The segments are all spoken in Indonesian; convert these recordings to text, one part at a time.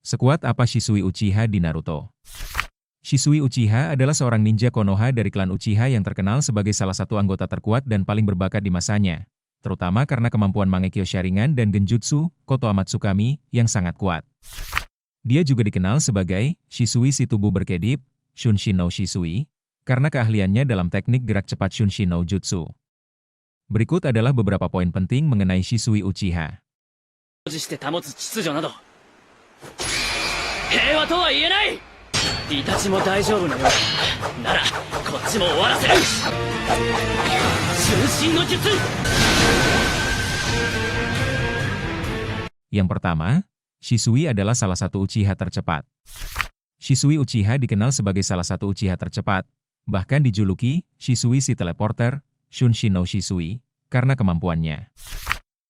Sekuat apa Shisui Uchiha di Naruto? Shisui Uchiha adalah seorang ninja Konoha dari klan Uchiha yang terkenal sebagai salah satu anggota terkuat dan paling berbakat di masanya, terutama karena kemampuan Mangekyo Sharingan dan Genjutsu, Koto Amatsukami, yang sangat kuat. Dia juga dikenal sebagai Shisui si tubuh berkedip, Shunshin no Shisui, karena keahliannya dalam teknik gerak cepat Shunshin no Jutsu. Berikut adalah beberapa poin penting mengenai Shisui Uchiha. 保持して保つ秩序など平和とは言えない。イタチも大丈夫なようならこっちも終わらせる。瞬身の術。Yang pertama, Shisui adalah salah satu Uchiha tercepat. Shisui Uchiha dikenal sebagai salah satu Uchiha tercepat, bahkan dijuluki Shisui si teleporter, Shunshin no Shisui, karena kemampuannya.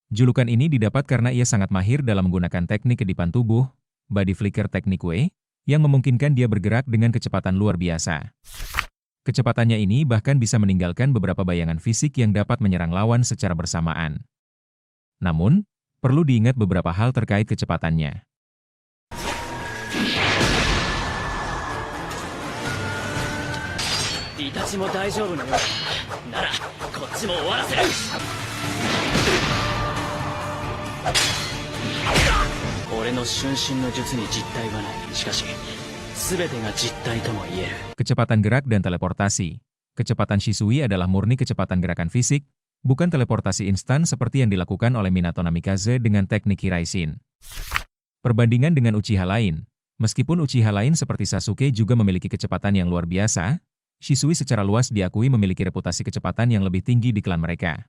Julukan ini didapat karena ia sangat mahir dalam menggunakan teknik kedipan tubuh, body flicker teknik Wei, yang memungkinkan dia bergerak dengan kecepatan luar biasa. Kecepatannya ini bahkan bisa meninggalkan beberapa bayangan fisik yang dapat menyerang lawan secara bersamaan. Namun, perlu diingat beberapa hal terkait kecepatannya. Itachiも大丈夫なようならこっちも終わらせる。俺の瞬身の術に実体はない。しかし、全てが実体とも言える。Kecepatan gerak dan teleportasi. Kecepatan Shisui adalah murni kecepatan gerakan fisik, bukan teleportasi instan seperti yang dilakukan oleh Minato Namikaze dengan teknik Hiraishin. Perbandingan dengan Uchiha lain, meskipun Uchiha lain seperti Sasuke juga memiliki kecepatan yang luar biasa, Shisui secara luas diakui memiliki reputasi kecepatan yang lebih tinggi di klan mereka.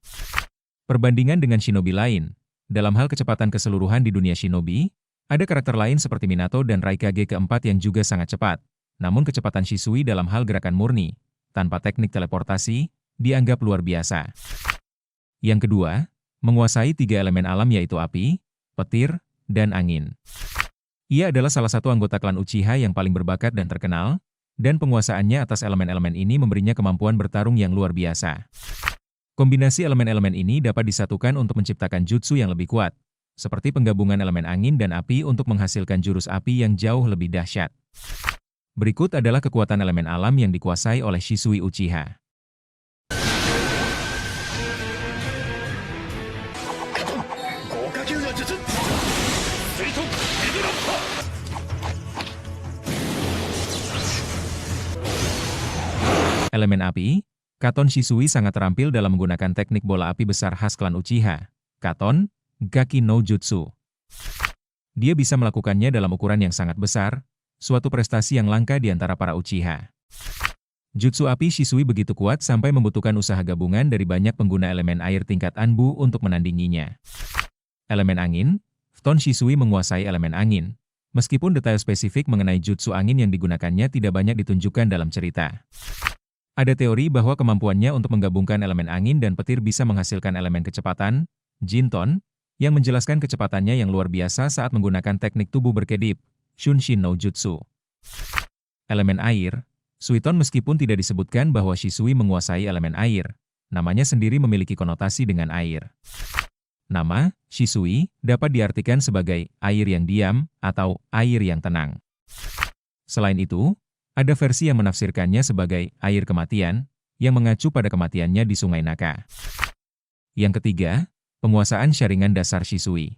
Perbandingan dengan shinobi lain, dalam hal kecepatan keseluruhan di dunia shinobi, ada karakter lain seperti Minato dan Raikage keempat yang juga sangat cepat. Namun kecepatan Shisui dalam hal gerakan murni, tanpa teknik teleportasi, dianggap luar biasa. Yang kedua, menguasai 3 elemen alam yaitu api, petir, dan angin. Ia adalah salah satu anggota klan Uchiha yang paling berbakat dan terkenal, dan penguasaannya atas elemen-elemen ini memberinya kemampuan bertarung yang luar biasa. Kombinasi elemen-elemen ini dapat disatukan untuk menciptakan jutsu yang lebih kuat, seperti penggabungan elemen angin dan api untuk menghasilkan jurus api yang jauh lebih dahsyat. Berikut adalah kekuatan elemen alam yang dikuasai oleh Shisui Uchiha. Elemen api, Katon Shisui sangat terampil dalam menggunakan teknik bola api besar khas klan Uchiha, Katon Gaki no Jutsu. Dia bisa melakukannya dalam ukuran yang sangat besar, suatu prestasi yang langka di antara para Uchiha. Jutsu api Shisui begitu kuat sampai membutuhkan usaha gabungan dari banyak pengguna elemen air tingkat Anbu untuk menandinginya. Elemen angin, Futon Shisui menguasai elemen angin, meskipun detail spesifik mengenai jutsu angin yang digunakannya tidak banyak ditunjukkan dalam cerita. Ada teori bahwa kemampuannya untuk menggabungkan elemen angin dan petir bisa menghasilkan elemen kecepatan, Jinton, yang menjelaskan kecepatannya yang luar biasa saat menggunakan teknik tubuh berkedip, Shunshin no Jutsu. Elemen air, Suiton meskipun tidak disebutkan bahwa Shisui menguasai elemen air, namanya sendiri memiliki konotasi dengan air. Nama, Shisui, dapat diartikan sebagai air yang diam atau air yang tenang. Selain itu, ada versi yang menafsirkannya sebagai air kematian, yang mengacu pada kematiannya di Sungai Naka. Yang ketiga, penguasaan Sharingan dasar Shisui.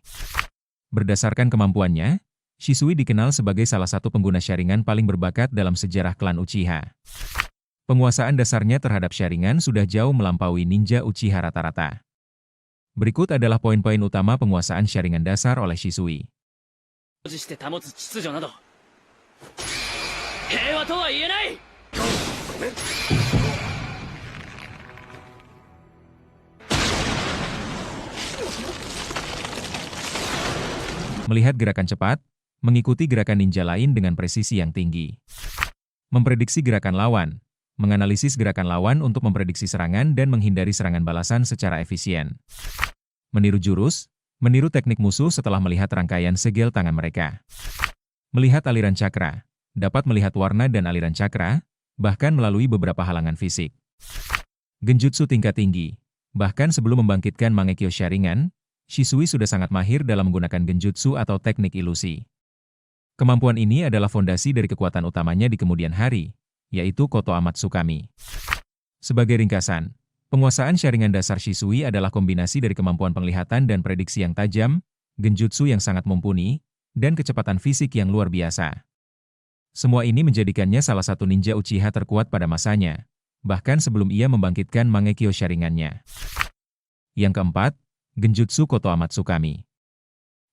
Berdasarkan kemampuannya, Shisui dikenal sebagai salah satu pengguna Sharingan paling berbakat dalam sejarah klan Uchiha. Penguasaan dasarnya terhadap Sharingan sudah jauh melampaui ninja Uchiha rata-rata. Berikut adalah poin-poin utama penguasaan Sharingan dasar oleh Shisui. 保持して保つ秩序など平和とは言えない。 Melihat gerakan cepat, mengikuti gerakan ninja lain dengan presisi yang tinggi. Memprediksi gerakan lawan, menganalisis gerakan lawan untuk memprediksi serangan dan menghindari serangan balasan secara efisien. Meniru jurus, meniru teknik musuh setelah melihat rangkaian segel tangan mereka. Melihat aliran cakra, dapat melihat warna dan aliran cakra, bahkan melalui beberapa halangan fisik. Genjutsu tingkat tinggi, bahkan sebelum membangkitkan Mangekyo Sharingan, Shisui sudah sangat mahir dalam menggunakan genjutsu atau teknik ilusi. Kemampuan ini adalah fondasi dari kekuatan utamanya di kemudian hari, yaitu Koto Amatsukami. Sebagai ringkasan, penguasaan Sharingan dasar Shisui adalah kombinasi dari kemampuan penglihatan dan prediksi yang tajam, genjutsu yang sangat mumpuni, dan kecepatan fisik yang luar biasa. Semua ini menjadikannya salah satu ninja Uchiha terkuat pada masanya, bahkan sebelum ia membangkitkan Mangekyo Sharingan-nya. Yang keempat, Genjutsu Koto Amatsukami.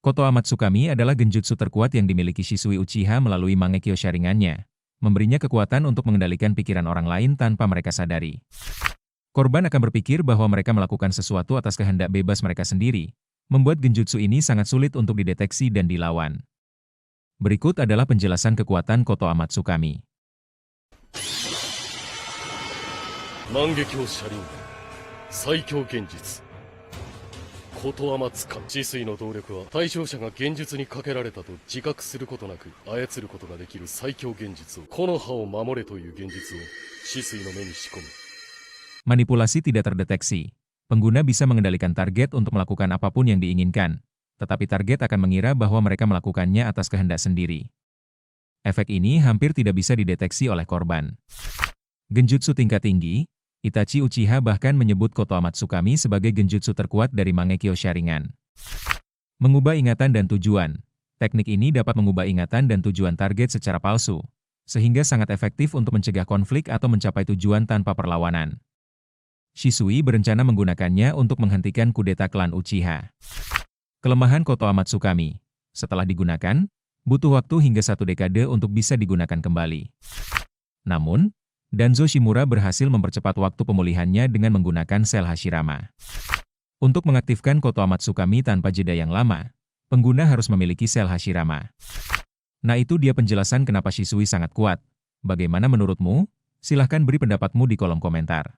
Koto Amatsukami adalah genjutsu terkuat yang dimiliki Shisui Uchiha melalui Mangekyo Sharingan-nya, memberinya kekuatan untuk mengendalikan pikiran orang lain tanpa mereka sadari. Korban akan berpikir bahwa mereka melakukan sesuatu atas kehendak bebas mereka sendiri, membuat genjutsu ini sangat sulit untuk dideteksi dan dilawan. Berikut adalah penjelasan kekuatan Koto Amatsukami. Mangekyo Sharingan 最強幻術こと天津か治水の動力は対象者が幻術にかけられたと自覚することなく操ることができる最強幻術を木の葉を守れという幻術を治水の目に仕込む Manipulasi tidak terdeteksi. Pengguna bisa mengendalikan target untuk melakukan apapun yang diinginkan, tetapi target akan mengira bahwa mereka melakukannya atas kehendak sendiri. Efek ini hampir tidak bisa dideteksi oleh korban. Genjutsu tingkat tinggi, Itachi Uchiha bahkan menyebut Koto Amatsukami sebagai genjutsu terkuat dari Mangekyo Sharingan. Mengubah ingatan dan tujuan. Teknik ini dapat mengubah ingatan dan tujuan target secara palsu, sehingga sangat efektif untuk mencegah konflik atau mencapai tujuan tanpa perlawanan. Shisui berencana menggunakannya untuk menghentikan kudeta klan Uchiha. Kelemahan Koto Amatsukami. Setelah digunakan, butuh waktu hingga 1 dekade untuk bisa digunakan kembali. Namun, Danzo Shimura berhasil mempercepat waktu pemulihannya dengan menggunakan sel Hashirama. Untuk mengaktifkan Koto Amatsukami tanpa jeda yang lama, pengguna harus memiliki sel Hashirama. Nah, itu dia penjelasan kenapa Shisui sangat kuat. Bagaimana menurutmu? Silahkan beri pendapatmu di kolom komentar.